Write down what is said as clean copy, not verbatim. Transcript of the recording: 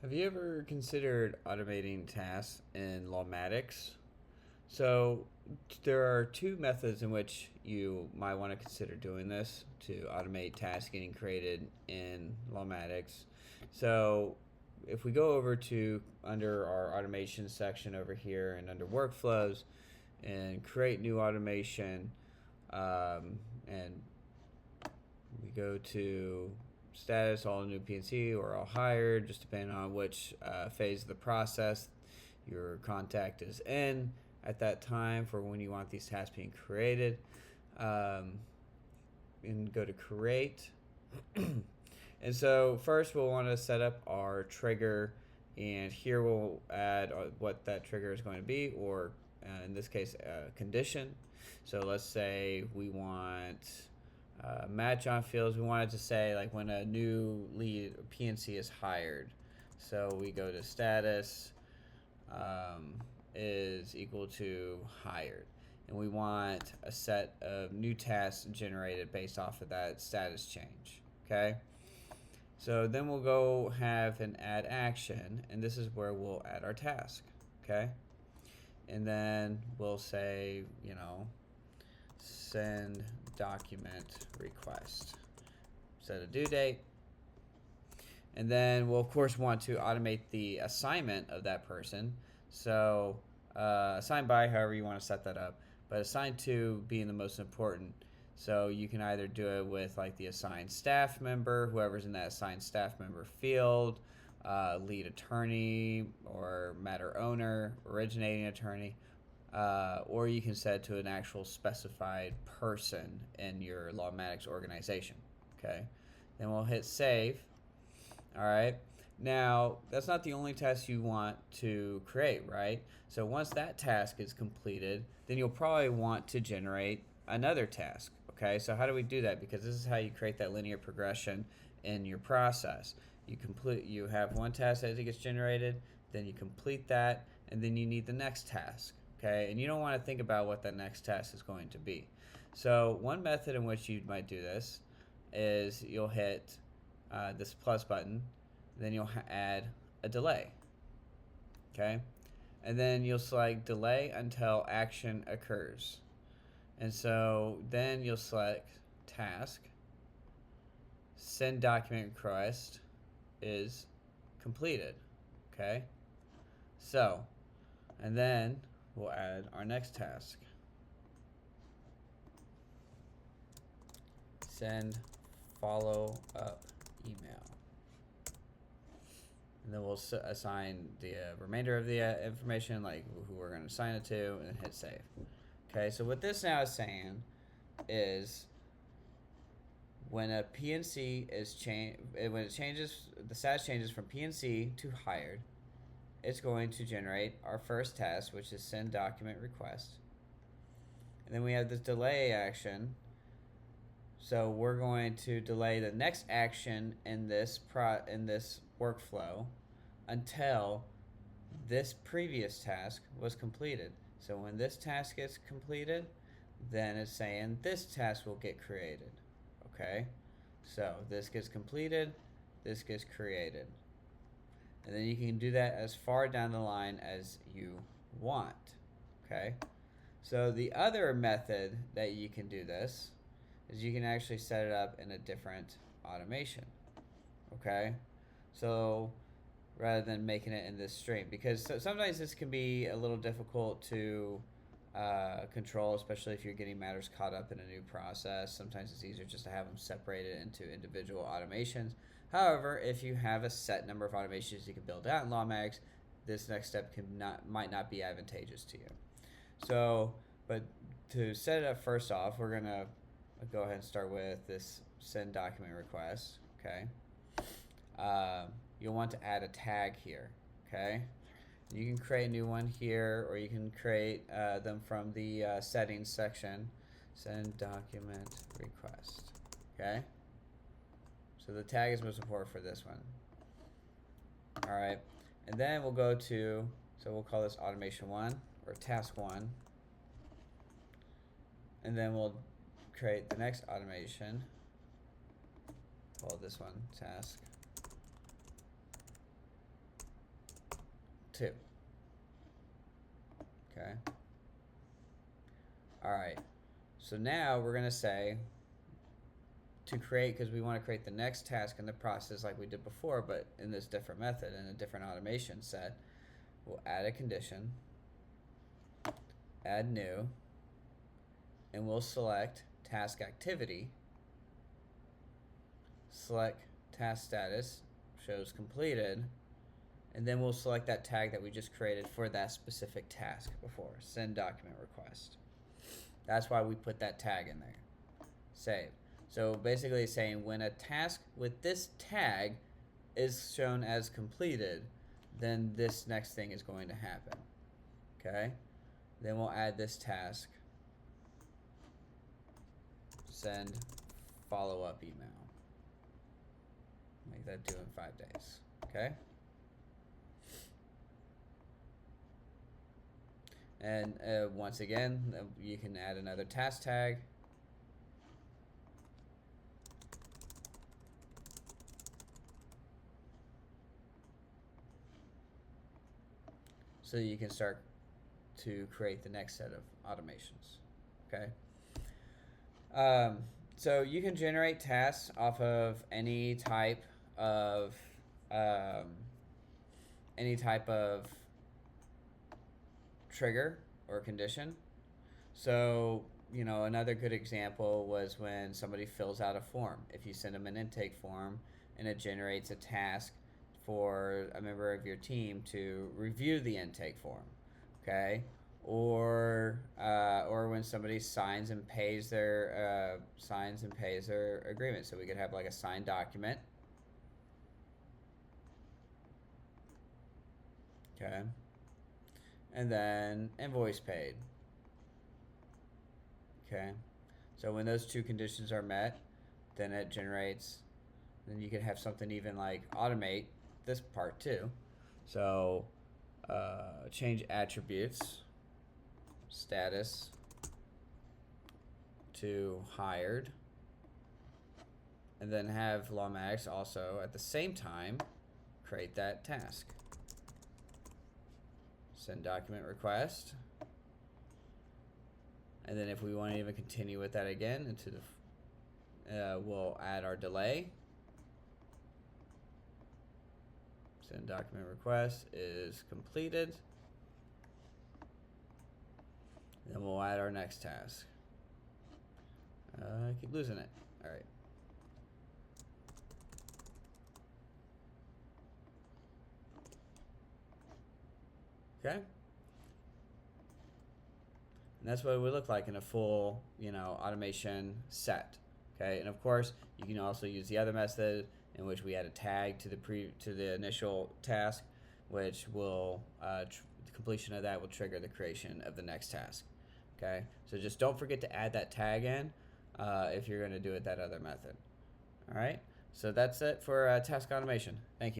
Have you ever considered automating tasks in Lawmatics? So there are two methods in which you might want to consider doing this to automate tasks getting created in Lawmatics. So if we go over to under our automation section over here and under workflows and create new automation, and we go to status, all new PNC or all hired, just depending on which phase of the process your contact is in at that time for when you want these tasks being created. And go to create. And so first we'll want to set up our trigger, and here we'll add what that trigger is going to be, or in this case a condition. So let's say we want match on fields. We wanted to say like when a new lead PNC is hired. So we go to status is equal to hired, and we want a set of new tasks generated based off of that status change. Okay, so then we'll go have an add action, and this is where we'll add our task. Okay, and then we'll say, send document request, set a due date, and then we'll of course want to automate the assignment of that person. So assign by, however you want to set that up, but assign to being the most important. So you can either do it with like the assigned staff member, whoever's in that assigned staff member field, lead attorney or matter owner, originating attorney, or you can set it to an actual specified person in your Lawmatics organization. Okay, then we'll hit save. All right. Now, that's not the only task you want to create, right? So once that task is completed, then you'll probably want to generate another task. Okay, so how do we do that? Because this is how you create that linear progression in your process. You have one task that gets generated, then you complete that, and then you need the next task. Okay, and you don't want to think about what that next task is going to be. So one method in which you might do this is you'll hit this plus button, then you'll add a delay. Okay, and then you'll select delay until action occurs. And so then you'll select task, send document request is completed. Okay, so, and then we'll add our next task, send follow up email. And then we'll assign the remainder of the information, like who we're going to assign it to, and hit save. Okay, so what this now is saying is when a PNC is when it changes, the status changes from PNC to hired, it's going to generate our first task, which is send document request. And then we have this delay action. So we're going to delay the next action in this workflow until this previous task was completed. So when this task gets completed, then it's saying this task will get created. Okay, so this gets completed, this gets created, and then you can do that as far down the line as you want. Okay, so the other method that you can do this is you can actually set it up in a different automation. Okay, so rather than making it in this stream, because sometimes this can be a little difficult to control, especially if you're getting matters caught up in a new process. Sometimes it's easier just to have them separated into individual automations. However, if you have a set number of automations you can build out in Lawmatics, this next step might not be advantageous to you. So, but to set it up, first off, we're gonna go ahead and start with this send document request. Okay, you'll want to add a tag here. Okay, you can create a new one here, or you can create them from the settings section. Send document request. Okay, so the tag is most important for this one. All right, and then we'll go to, so we'll call this automation 1 or task 1, and then we'll create the next automation, call this one task 2. Okay. All right. So now we're going to say to create, because we want to create the next task in the process like we did before, but in this different method, in a different automation set, we'll add a condition, add new, and we'll select task activity, select task status, shows completed, and then we'll select that tag that we just created for that specific task before, send document request. That's why we put that tag in there. Save. So basically it's saying when a task with this tag is shown as completed, then this next thing is going to happen. Okay? Then we'll add this task, send follow-up email. Make that due in 5 days. Okay? And once again, you can add another task tag. So you can start to create the next set of automations. Okay. So you can generate tasks off of any type of trigger or condition. So, you know, another good example was when somebody fills out a form. If you send them an intake form and it generates a task for a member of your team to review the intake form, okay? Or when somebody signs and pays their agreement. So we could have like a signed document. Okay. And then invoice paid. Okay. So when those two conditions are met, then it generates, then you could have something even like automate this part too. So change attributes, status to hired, and then have Lawmatics also at the same time create that task. Send document request. And then if we want to even continue with that again into the, we'll add our delay. Send document request is completed. Then we'll add our next task. I keep losing it. All right. Okay. And that's what it would look like in a full, you know, automation set. Okay. And of course, you can also use the other method in which we add a tag to the initial task, which will the completion of that will trigger the creation of the next task. Okay. So just don't forget to add that tag in if you're going to do it that other method. All right. So that's it for task automation. Thank you.